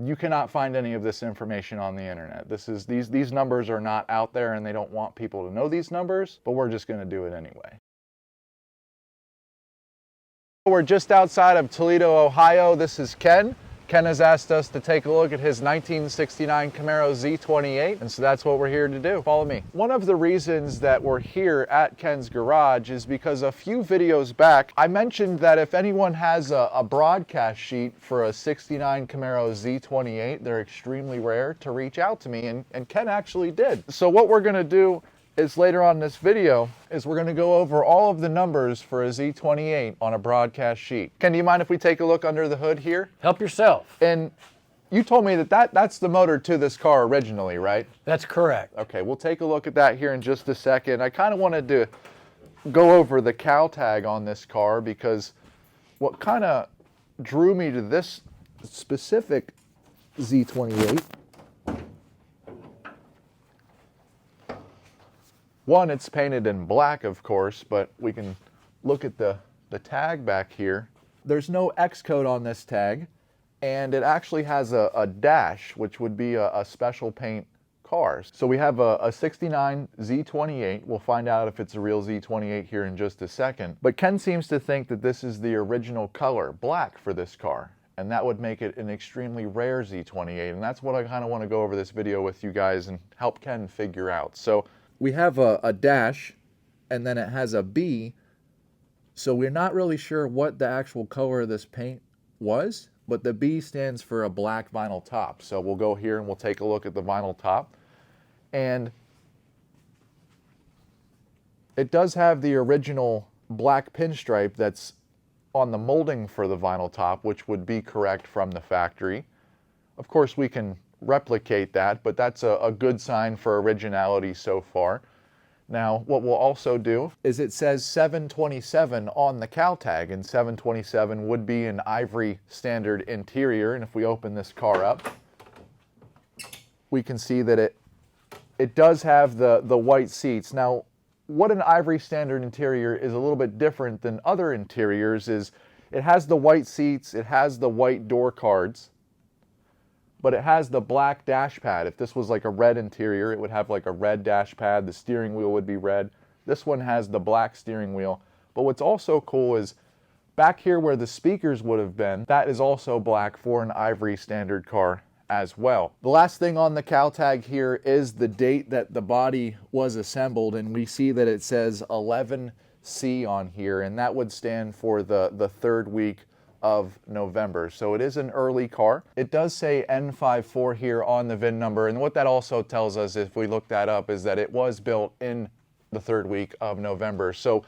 You cannot find any of this information on the internet. These numbers are not out there, and they don't want people to know these numbers, but we're just going to do it anyway. We're just outside of Toledo, Ohio. This is Ken. Ken has asked us to take a look at his 1969 Camaro Z28, and so that's what we're here to do. Follow me. One of the reasons that we're here at Ken's garage is because a few videos back, I mentioned that if anyone has a broadcast sheet for a 69 Camaro Z28, they're extremely rare, to reach out to me, and Ken actually did. So what we're gonna do is later on in this video is we're going to go over all of the numbers for a Z28 on a broadcast sheet. Ken, do you mind if we take a look under the hood here? Help yourself. And you told me that's the motor to this car originally, right? That's correct. Okay, we'll take a look at that here in just a second. I kind of wanted to go over the cowl tag on this car because what kind of drew me to this specific Z28, one, it's painted in black, of course, but we can look at the tag back here. There's no X code on this tag, and it actually has a dash, which would be a special paint car. So we have a 69 Z28. We'll find out if it's a real Z28 here in just a second. But Ken seems to think that this is the original color, black, for this car, and that would make it an extremely rare Z28, and that's what I kind of want to go over this video with you guys and help Ken figure out. So we have a dash, and then it has a B, so we're not really sure what the actual color of this paint was, but the B stands for a black vinyl top. So we'll go here and we'll take a look at the vinyl top. And it does have the original black pinstripe that's on the molding for the vinyl top, which would be correct from the factory. Of course, we can replicate that, but that's a good sign for originality so far. Now, what we'll also do is it says 727 on the cowl tag, and 727 would be an ivory standard interior. And if we open this car up, we can see that it does have the white seats. Now, what an ivory standard interior is a little bit different than other interiors is it has the white seats, it has the white door cards, but it has the black dash pad. If this was like a red interior, it would have like a red dash pad. The steering wheel would be red. This one has the black steering wheel. But what's also cool is back here where the speakers would have been, that is also black for an ivory standard car as well. The last thing on the cowl tag here is the date that the body was assembled, and we see that it says 11C on here, and that would stand for the third week of November. So it is an early car. It does say N54 here on the VIN number, and what that also tells us, if we look that up, is that it was built in the third week of November. So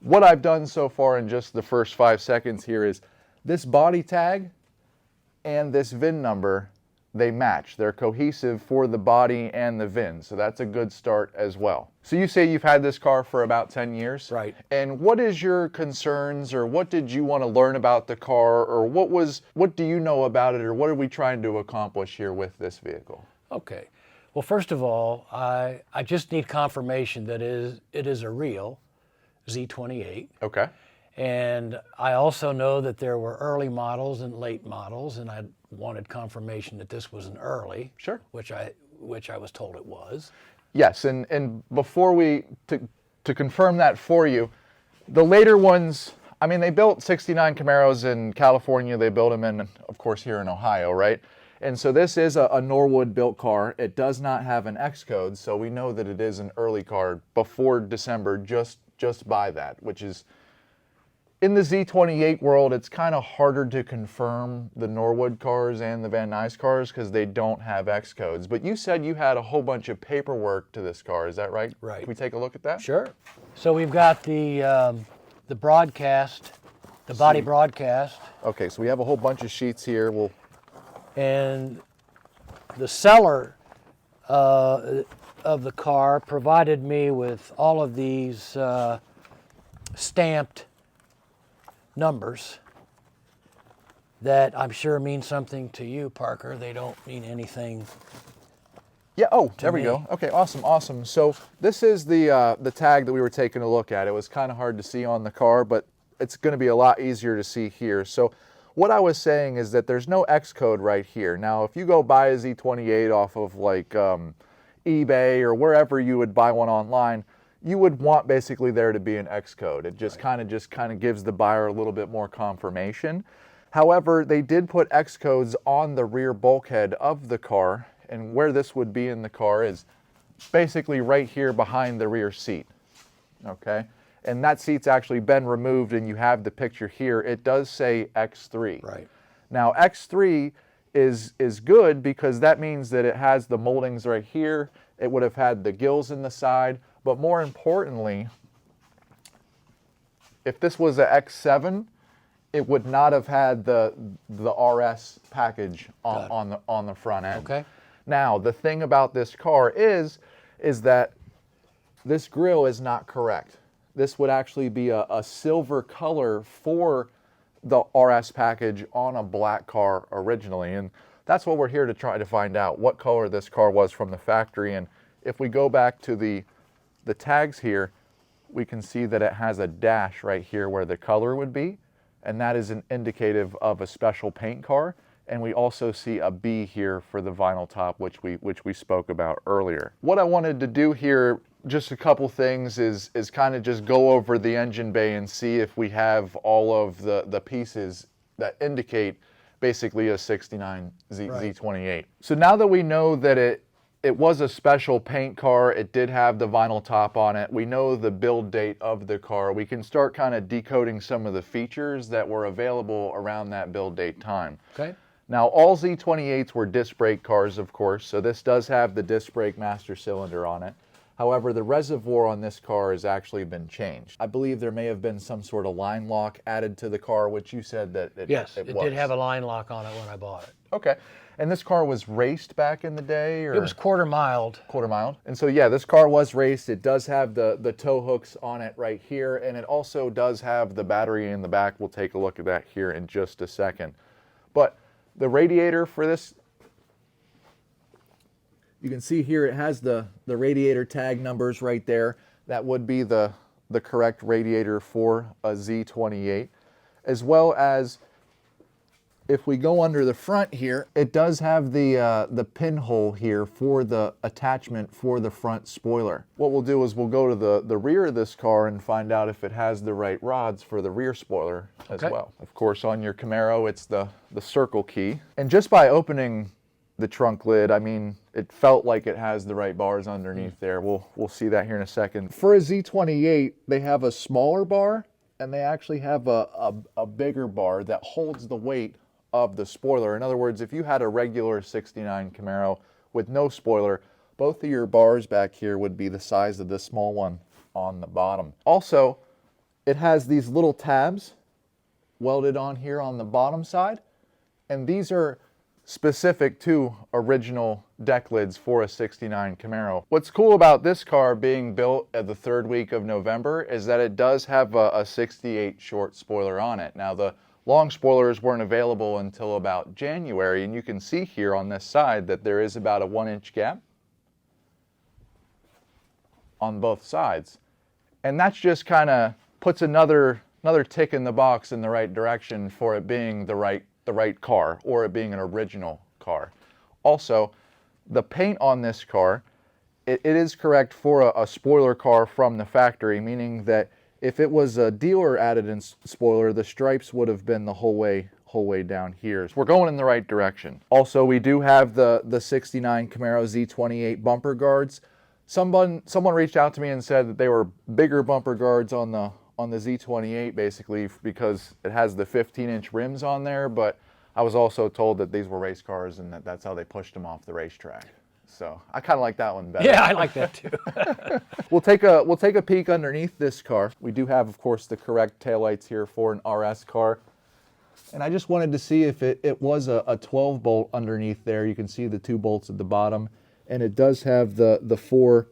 what I've done so far in just the first 5 seconds here is this body tag and this VIN number, they match. They're cohesive for the body and the VIN, so that's a good start as well. So you say you've had this car for about 10 years? Right. And what is your concerns, or what did you want to learn about the car, or what do you know about it, or what are we trying to accomplish here with this vehicle? Okay. Well, first of all, I just need confirmation that it is a real Z28. Okay. And I also know that there were early models and late models, and I wanted confirmation that this was an early. Sure. Which I was told it was. Yes, and before to confirm that for you, the later ones, I mean, they built 69 Camaros in California. They built them in, of course, here in Ohio, right? And so this is a Norwood built car. It does not have an X code, so we know that it is an early car before December just by that, which is, in the Z28 world, it's kind of harder to confirm the Norwood cars and the Van Nuys cars because they don't have X codes. But you said you had a whole bunch of paperwork to this car, is that right? Right. Can we take a look at that? Sure. So we've got the broadcast, the body broadcast. Okay, so we have a whole bunch of sheets here. And the seller of the car provided me with all of these stamped numbers that I'm sure mean something to you, Parker. They don't mean anything. Yeah, oh, there we go. Okay, awesome. So this is the tag that we were taking a look at. It was kind of hard to see on the car, but it's going to be a lot easier to see here. So what I was saying is that there's no X code right here. Now, if you go buy a Z28 off of like eBay or wherever you would buy one online, you would want basically there to be an X code. It just kind of gives the buyer a little bit more confirmation. However, they did put X codes on the rear bulkhead of the car, and where this would be in the car is basically right here behind the rear seat. Okay, and that seat's actually been removed, and you have the picture here. It does say X3. Right. Now X3 is good because that means that it has the moldings right here. It would have had the gills in the side, but more importantly, if this was a X7, it would not have had the RS package on the front end. Okay. Now the thing about this car is that this grille is not correct. This would actually be a silver color for the RS package on a black car originally. And that's what we're here to try to find out, what color this car was from the factory. And if we go back to the tags here, we can see that it has a dash right here where the color would be. And that is an indicative of a special paint car. And we also see a B here for the vinyl top, which we spoke about earlier. What I wanted to do here, just a couple things, is kind of just go over the engine bay and see if we have all of the pieces that indicate basically a 69 Z28. So now that we know that it was a special paint car, it did have the vinyl top on it, we know the build date of the car, we can start kind of decoding some of the features that were available around that build date time. Okay. Now, all Z28s were disc brake cars, of course, so this does have the disc brake master cylinder on it. However, the reservoir on this car has actually been changed. I believe there may have been some sort of line lock added to the car, which you said that it was. Did have a line lock on it when I bought it. Okay. And this car was raced back in the day? Or? It was quarter miled. Quarter miled. And so, yeah, this car was raced. It does have the tow hooks on it right here, and it also does have the battery in the back. We'll take a look at that here in just a second. But the radiator for this, you can see here it has the radiator tag numbers right there. That would be the correct radiator for a Z28. As well as, if we go under the front here, it does have the pinhole here for the attachment for the front spoiler. What we'll do is we'll go to the rear of this car and find out if it has the right rods for the rear spoiler as well. Of course, on your Camaro, it's the circle key. And just by opening the trunk lid, I mean, it felt like it has the right bars underneath there. We'll see that here in a second. For a Z28, they have a smaller bar, and they actually have a bigger bar that holds the weight of the spoiler. In other words, if you had a regular 69 Camaro with no spoiler, both of your bars back here would be the size of this small one on the bottom. Also, it has these little tabs welded on here on the bottom side, and these are specific to original deck lids for a 69 Camaro. What's cool about this car being built at the 3rd week of November is that it does have a 68 short spoiler on it. Now, the long spoilers weren't available until about January, and you can see here on this side that there is about a 1-inch gap on both sides. And that's just kind of puts another tick in the box in the right direction for it being the right car, or it being an original car. Also, the paint on this car, it is correct for a spoiler car from the factory, meaning that if it was a dealer added in spoiler, the stripes would have been the whole way down here. So we're going in the right direction. Also, we do have the 69 Camaro Z28 bumper guards. Someone reached out to me and said that they were bigger bumper guards on the Z28, basically because it has the 15-inch rims on there, but I was also told that these were race cars and that's how they pushed them off the racetrack. So I kind of like that one better. Yeah, I like that too. We'll take a peek underneath this car. We do have, of course, the correct taillights here for an RS car. And I just wanted to see if it was a 12 bolt underneath there. You can see the 2 bolts at the bottom, and it does have the 4.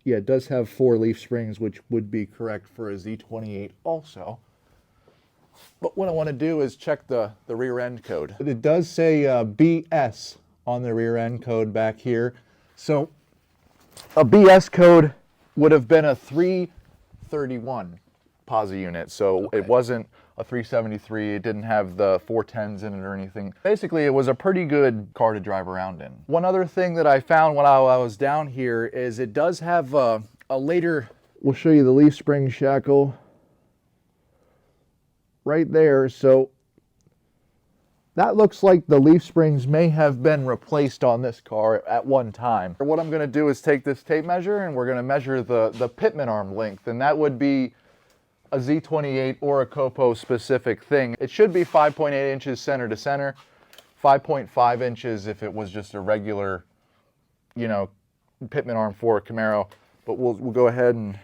Yeah, it does have 4 leaf springs, which would be correct for a Z28 also. But what I want to do is check the rear end code. It does say BS on the rear end code back here. So a BS code would have been a 331 posi unit. So it wasn't a 373. It didn't have the 410s in it or anything. Basically, it was a pretty good car to drive around in. One other thing that I found while I was down here is it does have a later, we'll show you the leaf spring shackle right there. So that looks like the leaf springs may have been replaced on this car at one time. What I'm going to do is take this tape measure and we're going to measure the pitman arm length, and that would be a Z28 or a Copo specific thing. It should be 5.8 inches center to center, 5.5 inches if it was just a regular, you know, pitman arm for a Camaro. But we'll go ahead and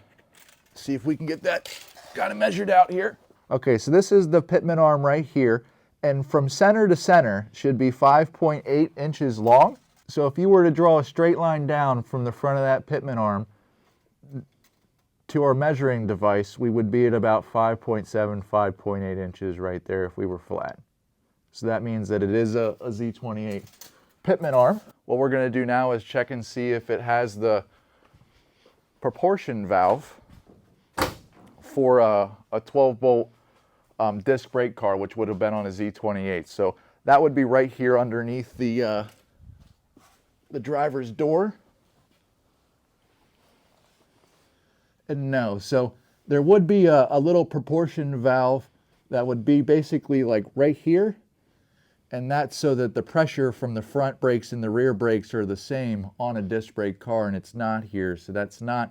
see if we can get that kind of measured out here. Okay, so this is the pitman arm right here, and from center to center should be 5.8 inches long. So if you were to draw a straight line down from the front of that pitman arm to our measuring device, we would be at about 5.7, 5.8 inches right there if we were flat. So that means that it is a Z28 pitman arm. What we're going to do now is check and see if it has the proportion valve for a 12-bolt disc brake car, which would have been on a Z28. So that would be right here underneath the driver's door. And no, so there would be a little proportion valve that would be basically like right here, and that's so that the pressure from the front brakes and the rear brakes are the same on a disc brake car, and it's not here. So that's not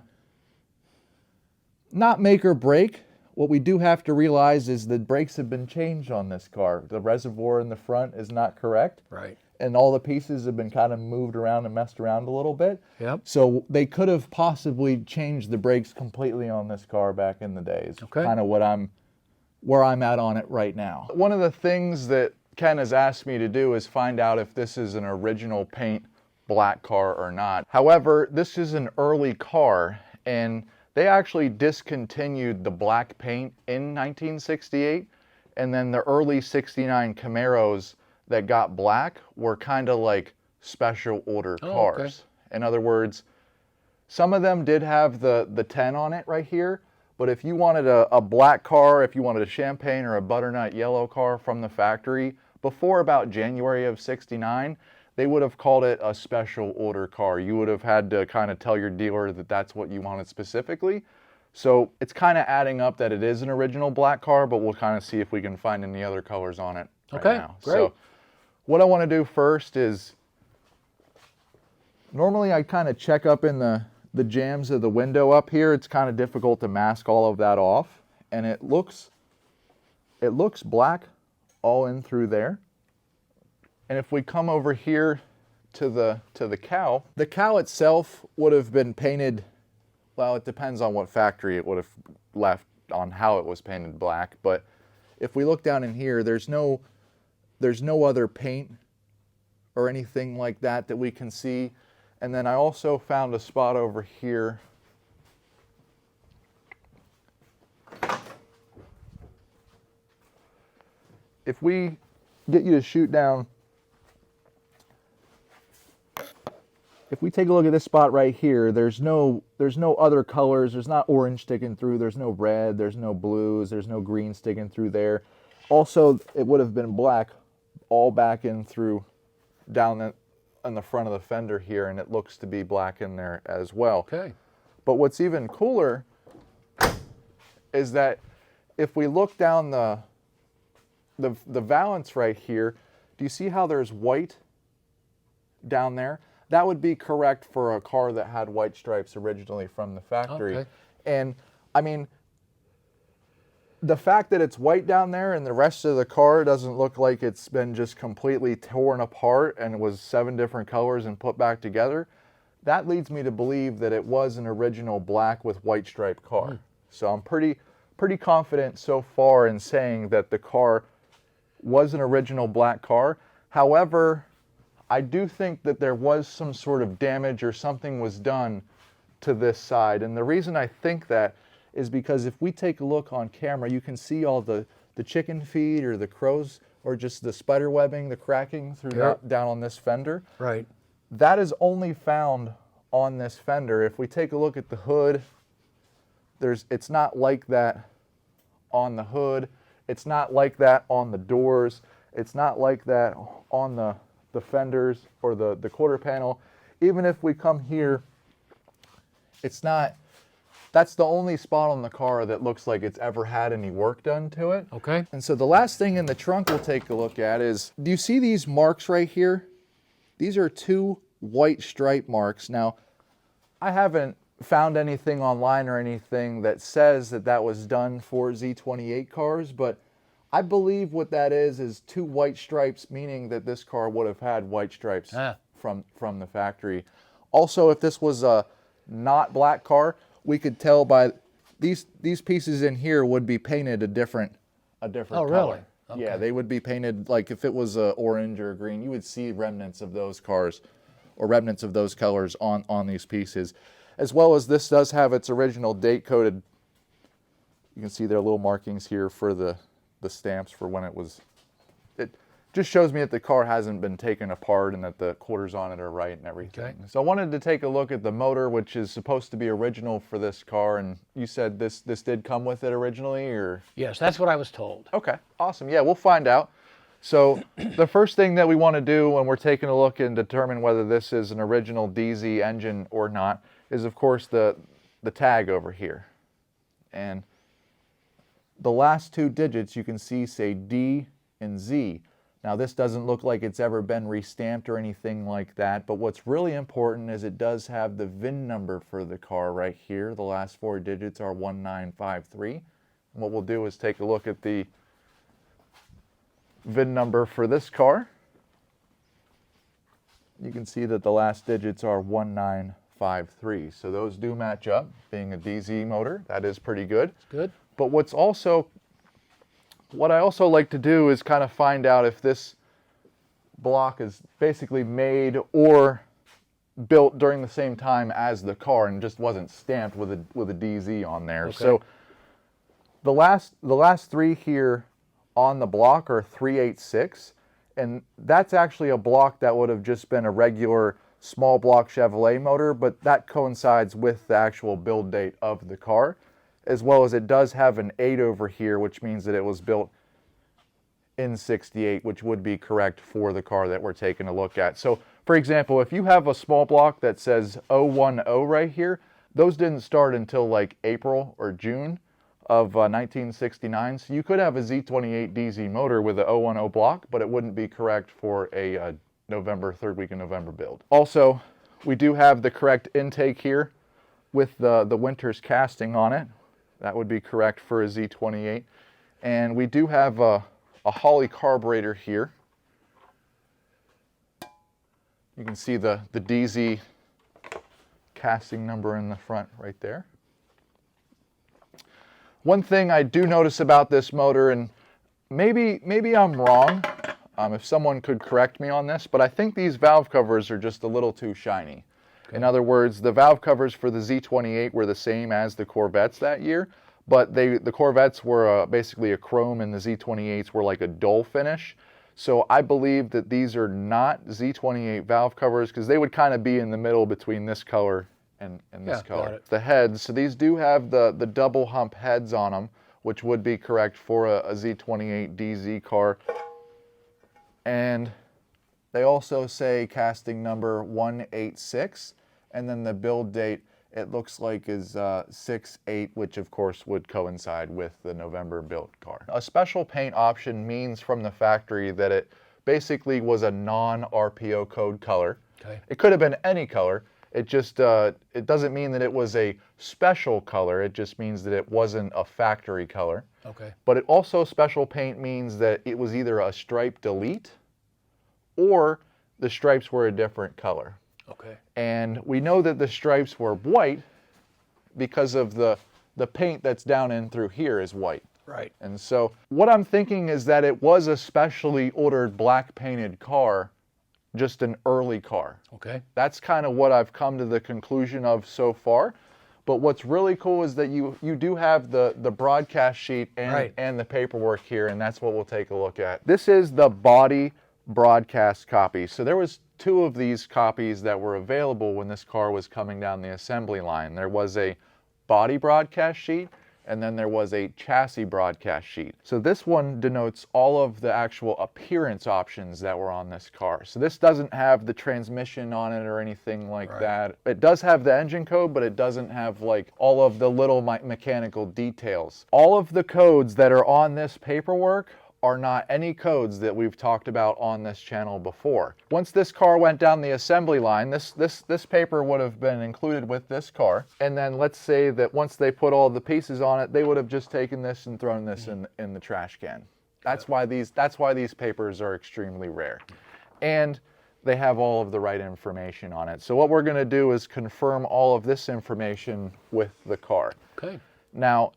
make or break. What we do have to realize is the brakes have been changed on this car. The reservoir in the front is not correct. Right. And all the pieces have been kind of moved around and messed around a little bit. Yep. So they could have possibly changed the brakes completely on this car back in the days. Okay. Kind of where I'm at on it right now. One of the things that Ken has asked me to do is find out if this is an original paint black car or not. However, this is an early car, and they actually discontinued the black paint in 1968, and then the early 69 Camaros that got black were kind of like special order cars. Okay. In other words, some of them did have the 10 on it right here, but if you wanted a black car, if you wanted a champagne or a butternut yellow car from the factory, before about January of 69, they would have called it a special order car. You would have had to kind of tell your dealer that that's what you wanted specifically. So it's kind of adding up that it is an original black car, but we'll kind of see if we can find any other colors on it right now. Great. So what I want to do first is, normally I kind of check up in the jambs of the window up here. It's kind of difficult to mask all of that off, and it looks black all in through there. And if we come over here to the cowl itself would have been painted, well, it depends on what factory it would have left on how it was painted black, but if we look down in here, there's no other paint or anything like that we can see. And then I also found a spot over here if we get you to shoot down, if we take a look at this spot right here, there's no other colors. There's not orange sticking through. There's no red. There's no blues. There's no green sticking through there. Also, it would have been black all back in through down on the front of the fender here, and it looks to be black in there as well. Okay. But what's even cooler is that if we look down the valance right here, do you see how there's white down there? That would be correct for a car that had white stripes originally from the factory. Okay. And I mean, the fact that it's white down there and the rest of the car doesn't look like it's been just completely torn apart and it was 7 different colors and put back together, that leads me to believe that it was an original black with white stripe car. So I'm pretty confident so far in saying that the car was an original black car. However, I do think that there was some sort of damage or something was done to this side. And the reason I think that is because if we take a look on camera, you can see all the chicken feed or the crows or just the spider webbing, the cracking through down on this fender. Right. That is only found on this fender. If we take a look at the hood, it's not like that on the hood. It's not like that on the doors. It's not like that on the fenders or the quarter panel. Even if we come here, it's not, that's the only spot on the car that looks like it's ever had any work done to it. Okay. And so the last thing in the trunk we'll take a look at is, do you see these marks right here? These are 2 white stripe marks. Now, I haven't found anything online or anything that says that that was done for Z28 cars, but I believe what that is 2 white stripes, meaning that this car would have had white stripes from the factory. Also, if this was a not black car, we could tell by these pieces in here would be painted a different color. Oh, really? Okay. Yeah, they would be painted, like if it was a orange or a green, you would see remnants of those cars or remnants of those colors on these pieces. As well as this does have its original date coded. You can see there are little markings here for the stamps for when it was. It just shows me that the car hasn't been taken apart and that the quarters on it are right and everything. Okay. So I wanted to take a look at the motor, which is supposed to be original for this car. And you said this did come with it originally, or? Yes, that's what I was told. Okay, awesome. Yeah, we'll find out. So the first thing that we want to do when we're taking a look and determine whether this is an original DZ engine or not is, of course, the tag over here. And the last 2 digits you can see say D and Z. Now this doesn't look like it's ever been restamped or anything like that, but what's really important is it does have the VIN number for the car right here. The last 4 digits are 1953. And what we'll do is take a look at the VIN number for this car. You can see that the last digits are 1953. So those do match up. Being a DZ motor, that is pretty good. It's good. But what I also like to do is kind of find out if this block is basically made or built during the same time as the car and just wasn't stamped with a DZ on there. Okay. So the last 3 here on the block are 386, and that's actually a block that would have just been a regular small block Chevrolet motor, but that coincides with the actual build date of the car, as well as it does have an 8 over here, which means that it was built in 68, which would be correct for the car that we're taking a look at. So, for example, if you have a small block that says 010 right here, those didn't start until like April or June of 1969. So you could have a Z28 DZ motor with a 010 block, but it wouldn't be correct for a third week in November build. Also, we do have the correct intake here with the Winters casting on it. That would be correct for a Z28. And we do have a Holley carburetor here. You can see the DZ casting number in the front right there. One thing I do notice about this motor, and maybe I'm wrong, if someone could correct me on this, but I think these valve covers are just a little too shiny. Okay. In other words, the valve covers for the Z28 were the same as the Corvettes that year, but the Corvettes were basically a chrome and the Z28s were like a dull finish. So I believe that these are not Z28 valve covers because they would kind of be in the middle between this color and this color. The heads, so these do have the double hump heads on them, which would be correct for a Z28 DZ car. And they also say casting number 186, and then the build date, it looks like is 6/8, which of course would coincide with the November built car. A special paint option means from the factory that it basically was a non-RPO code color. Okay. It could have been any color. It just, it doesn't mean that it was a special color. It just means that it wasn't a factory color. Okay. But it also, special paint means that it was either a stripe delete or the stripes were a different color. Okay. And we know that the stripes were white because of the paint that's down in through here is white. Right. And so what I'm thinking is that it was a specially ordered black painted car, just an early car. Okay. That's kind of what I've come to the conclusion of so far. But what's really cool is that you do have the broadcast sheet and the paperwork here, and that's what we'll take a look at. This is the body broadcast copy. So there was 2 of these copies that were available when this car was coming down the assembly line. There was a body broadcast sheet, and then there was a chassis broadcast sheet. So this one denotes all of the actual appearance options that were on this car. So this doesn't have the transmission on it or anything like that. It does have the engine code, but it doesn't have like all of the little mechanical details. All of the codes that are on this paperwork are not any codes that we've talked about on this channel before. Once this car went down the assembly line, this paper would have been included with this car. And then let's say that once they put all the pieces on it, they would have just taken this and thrown this in the trash can. That's why these papers are extremely rare. And they have all of the right information on it. So what we're going to do is confirm all of this information with the car. Okay. Now,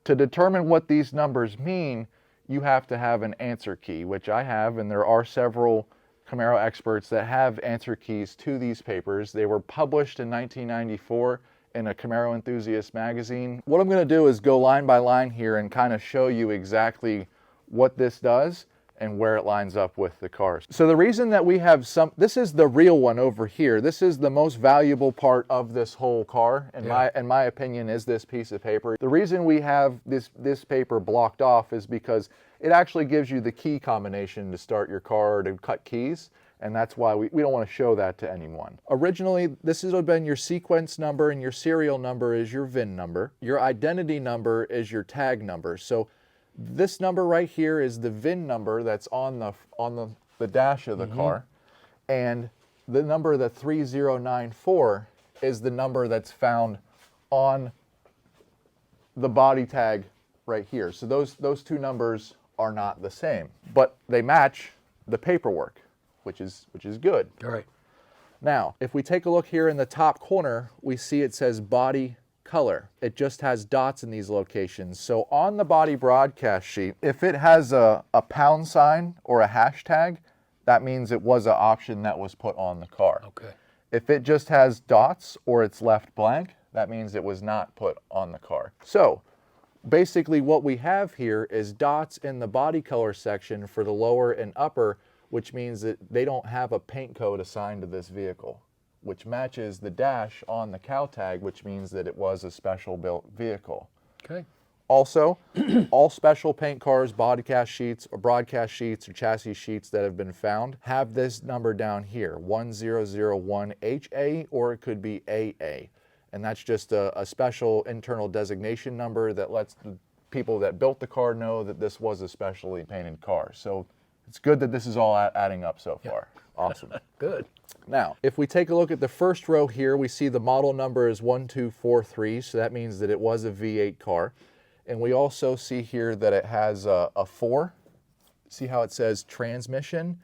to determine what these numbers mean, you have to have an answer key, which I have, and there are several Camaro experts that have answer keys to these papers. They were published in 1994 in a Camaro Enthusiast magazine. What I'm going to do is go line by line here and kind of show you exactly what this does and where it lines up with the cars. So the reason that we have this is the real one over here. This is the most valuable part of this whole car, in my opinion, is this piece of paper. The reason we have this paper blocked off is because it actually gives you the key combination to start your car, to cut keys, and that's why we don't want to show that to anyone. Originally, this would have been your sequence number, and your serial number is your VIN number. Your identity number is your tag number. So this number right here is the VIN number that's on the dash of the car, and the number, the 3094, is the number that's found on the body tag right here. So those two numbers are not the same, but they match the paperwork, which is good. All right. Now, if we take a look here in the top corner, we see it says body color. It just has dots in these locations. So on the body broadcast sheet, if it has a pound sign or a hashtag, that means it was an option that was put on the car. Okay. If it just has dots or it's left blank, that means it was not put on the car. So basically what we have here is dots in the body color section for the lower and upper, which means that they don't have a paint code assigned to this vehicle, which matches the dash on the cowl tag, which means that it was a special built vehicle. Okay. Also, all special paint cars, broadcast sheets or chassis sheets that have been found have this number down here, 1001HA, or it could be AA. And that's just a special internal designation number that lets the people that built the car know that this was a specially painted car. So it's good that this is all adding up so far. Awesome. Good. Now, if we take a look at the first row here, we see the model number is 1243, so that means that it was a V8 car. And we also see here that it has a 4. See how it says transmission,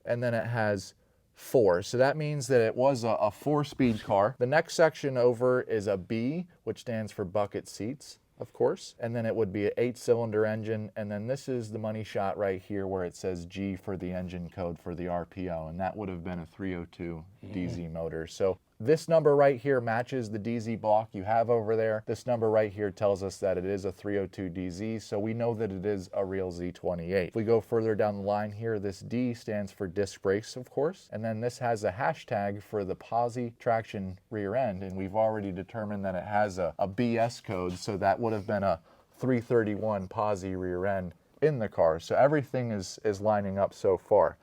and then it has 4. So that means that it was a 4-speed car. The next section over is a B, which stands for bucket seats, of course. And then it would be an 8-cylinder engine. And then this is the money shot right here where it says G for the engine code for the RPO. And that would have been a 302 DZ motor. So this number right here matches the DZ block you have over there. This number right here tells us that it is a 302 DZ, so we know that it is a real Z28. If we go further down the line here, this D stands for disc brakes, of course, and then this has a hashtag for the posi traction rear end, and we've already determined that it has a BS code, so that would have been a 331 posi rear end in the car. So everything is lining up so far.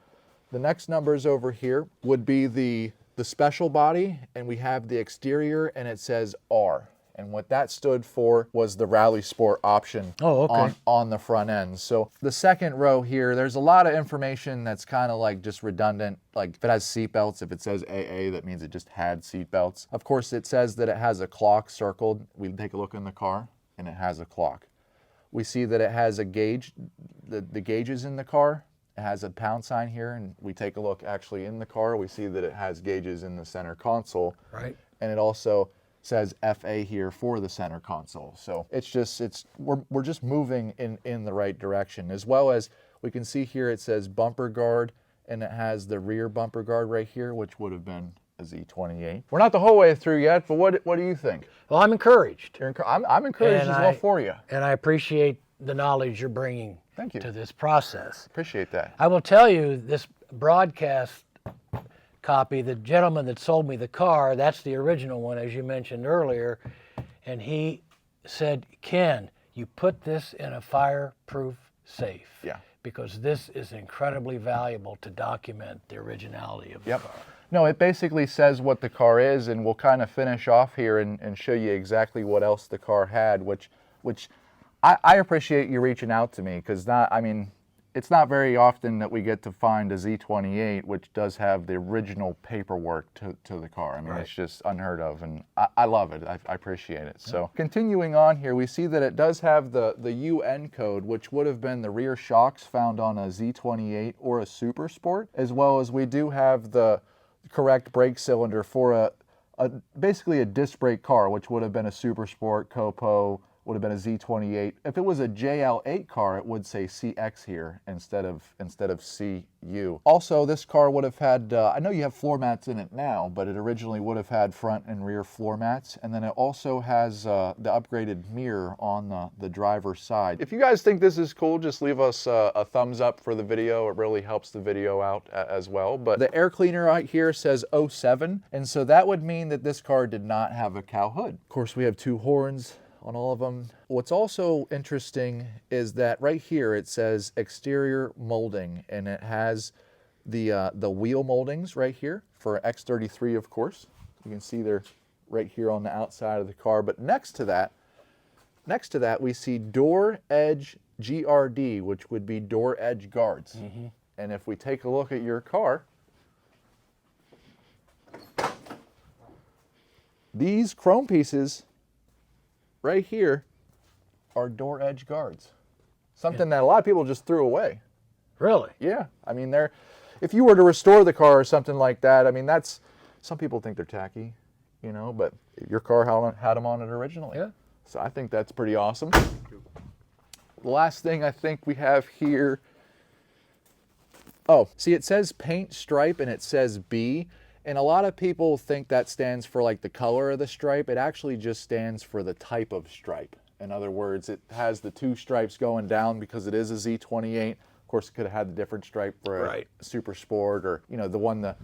The next numbers over here would be the special body, and we have the exterior, and it says R. And what that stood for was the Rally Sport option on the front end. So the second row here, there's a lot of information that's kind of like just redundant. Like if it has seatbelts, if it says AA, that means it just had seatbelts. Of course, it says that it has a clock circled. We take a look in the car, and it has a clock. We see that it has a gauge, the gauges in the car. It has a pound sign here, and we take a look actually in the car. We see that it has gauges in the center console. Right. And it also says FA here for the center console. So we're just moving in the right direction. As well as we can see here it says bumper guard, and it has the rear bumper guard right here, which would have been a Z28. We're not the whole way through yet, but what do you think? Well, I'm encouraged. I'm encouraged as well for you. And I appreciate the knowledge you're bringing Thank you. to this process. Appreciate that. I will tell you, this broadcast copy, the gentleman that sold me the car, that's the original one, as you mentioned earlier, and he said, Ken, you put this in a fireproof safe. Yeah. Because this is incredibly valuable to document the originality of the Yep. car. No, it basically says what the car is, and we'll kind of finish off here and show you exactly what else the car had, which I appreciate you reaching out to me, because it's not very often that we get to find a Z28 which does have the original paperwork to the car. I mean, It's just unheard of, and I love it. I appreciate it. Yeah. So continuing on here, we see that it does have the UN code, which would have been the rear shocks found on a Z28 or a Super Sport, as well as we do have the correct brake cylinder for basically a disc brake car, which would have been a Super Sport, Copo, would have been a Z28. If it was a JL8 car, it would say CX here instead of CU. Also, this car would have had, I know you have floor mats in it now, but it originally would have had front and rear floor mats. And then it also has the upgraded mirror on the driver's side. If you guys think this is cool, just leave us a thumbs up for the video. It really helps the video out as well. But the air cleaner right here says 07, and so that would mean that this car did not have a cowl hood. Of course, we have 2 horns on all of them. What's also interesting is that right here it says exterior molding, and it has the wheel moldings right here for X33, of course. You can see they're right here on the outside of the car. But next to that we see door edge GRD, which would be door edge guards. Mm-hmm. And if we take a look at your car, these chrome pieces right here are door edge guards. Something that a lot of people just threw away. Really? Yeah. I mean, if you were to restore the car or something like that, I mean, some people think they're tacky, but your car had them on it originally. Yeah. So I think that's pretty awesome. The last thing I think we have here, see, it says paint stripe and it says B. And a lot of people think that stands for like the color of the stripe. It actually just stands for the type of stripe. In other words, it has the 2 stripes going down because it is a Z28. Of course, it could have had the different stripe for a Super Sport, or the one that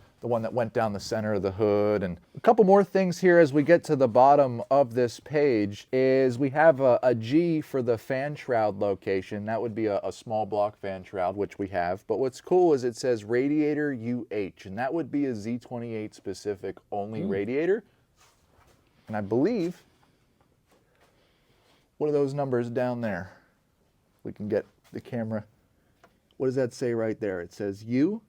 went down the center of the hood. And a couple more things here as we get to the bottom of this page is we have a G for the fan shroud location. That would be a small block fan shroud, which we have. But what's cool is it says radiator UH, and that would be a Z28 specific only radiator. And I believe, what are those numbers down there? We can get the camera. What does that say right there? It says U,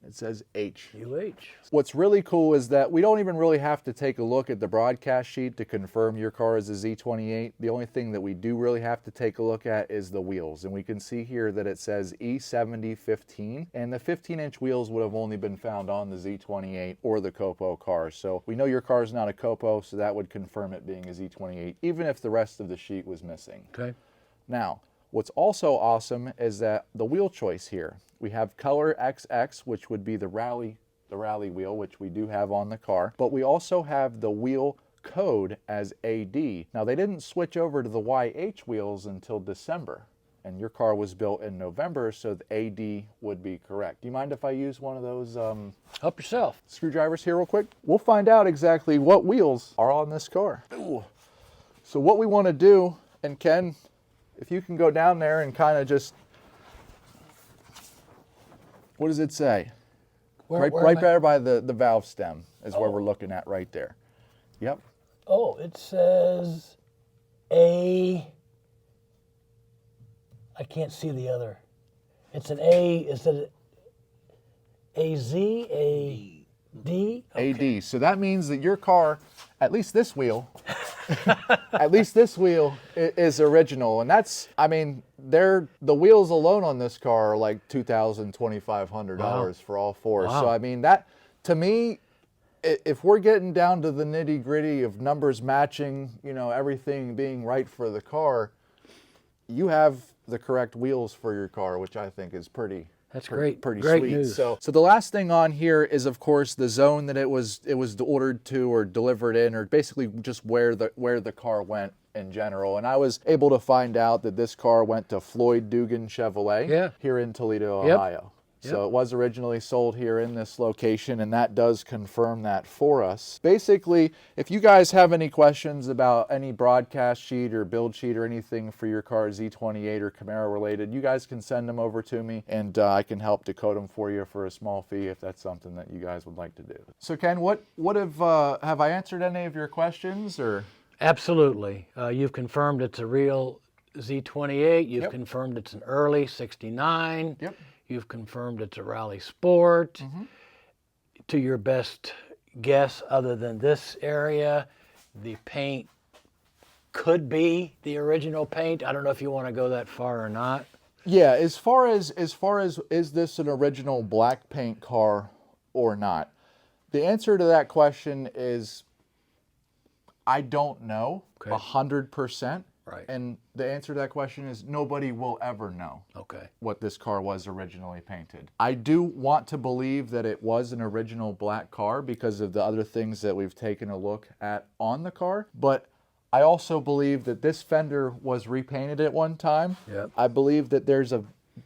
it says H. UH. What's really cool is that we don't even really have to take a look at the broadcast sheet to confirm your car is a Z28. The only thing that we do really have to take a look at is the wheels. And we can see here that it says E7015, and the 15-inch wheels would have only been found on the Z28 or the Copo cars. So we know your car is not a Copo, so that would confirm it being a Z28, even if the rest of the sheet was missing. Okay. Now, what's also awesome is that the wheel choice here. We have color XX, which would be the rally wheel, which we do have on the car. But we also have the wheel code as AD. Now, they didn't switch over to the YH wheels until December, and your car was built in November, so the AD would be correct. Do you mind if I use one of those Help yourself. screwdrivers here real quick? We'll find out exactly what wheels are on this car. Ooh. So what we want to do, and Ken, if you can go down there and kind of just, what does it say? Right there by the valve stem is where we're looking at right there. Yep. Oh, it says I can't see the other. It's an A, is it AZ, AD? Okay. AD. So that means that your car, at least this wheel, at least this wheel is original. And that's, I mean, the wheels alone on this car are like $2,000, $2,500 for all 4. Wow. So, I mean, that, to me, if we're getting down to the nitty gritty of numbers matching, everything being right for the car, you have the correct wheels for your car, which I think is pretty great. Pretty Great sweet. news. So the last thing on here is, of course, the zone that it was ordered to or delivered in, or basically just where the car went in general. And I was able to find out that this car went to Floyd Dugan Chevrolet here in Toledo, Ohio. So it was originally sold here in this location, and that does confirm that for us. Basically, if you guys have any questions about any broadcast sheet or build sheet or anything for your car, Z28 or Camaro related, you guys can send them over to me, and I can help decode them for you for a small fee if that's something that you guys would like to do. So Ken, what have I answered any of your questions, or? Absolutely. You've confirmed it's a real Z28. You've confirmed it's an early 69. Yep. You've confirmed it's a rally sport. To your best guess, other than this area, the paint could be the original paint. I don't know if you want to go that far or not. Yeah, as far as is this an original black paint car or not? The answer to that question is I don't know 100%. Right. And the answer to that question is nobody will ever know what this car was originally painted. I do want to believe that it was an original black car because of the other things that we've taken a look at on the car. But I also believe that this fender was repainted at one time. Yep. I believe that there's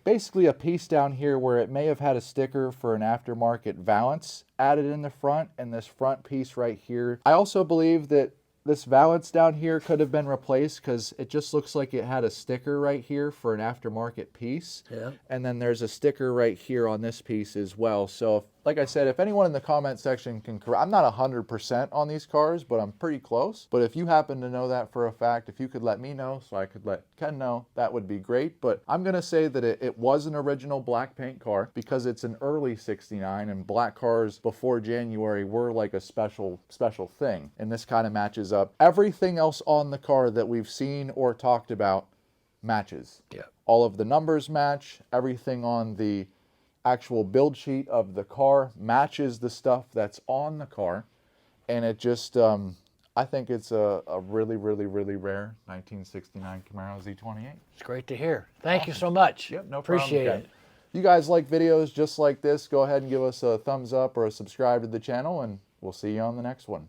basically a piece down here where it may have had a sticker for an aftermarket valance added in the front, and this front piece right here. I also believe that this valance down here could have been replaced because it just looks like it had a sticker right here for an aftermarket piece. Yeah. And then there's a sticker right here on this piece as well. So, like I said, if anyone in the comment section can correct, I'm not 100% on these cars, but I'm pretty close. But if you happen to know that for a fact, if you could let me know so I could let Ken know, that would be great. But I'm going to say that it was an original black paint car because it's an early 69, and black cars before January were like a special thing. And this kind of matches up. Everything else on the car that we've seen or talked about matches. Yeah. All of the numbers match. Everything on the actual build sheet of the car matches the stuff that's on the car. And it just, I think it's a really, really, really rare 1969 Camaro Z28. It's great to hear. Thank you so much. Yep, no problem. Appreciate it. If you guys like videos just like this, go ahead and give us a thumbs up or a subscribe to the channel, and we'll see you on the next one.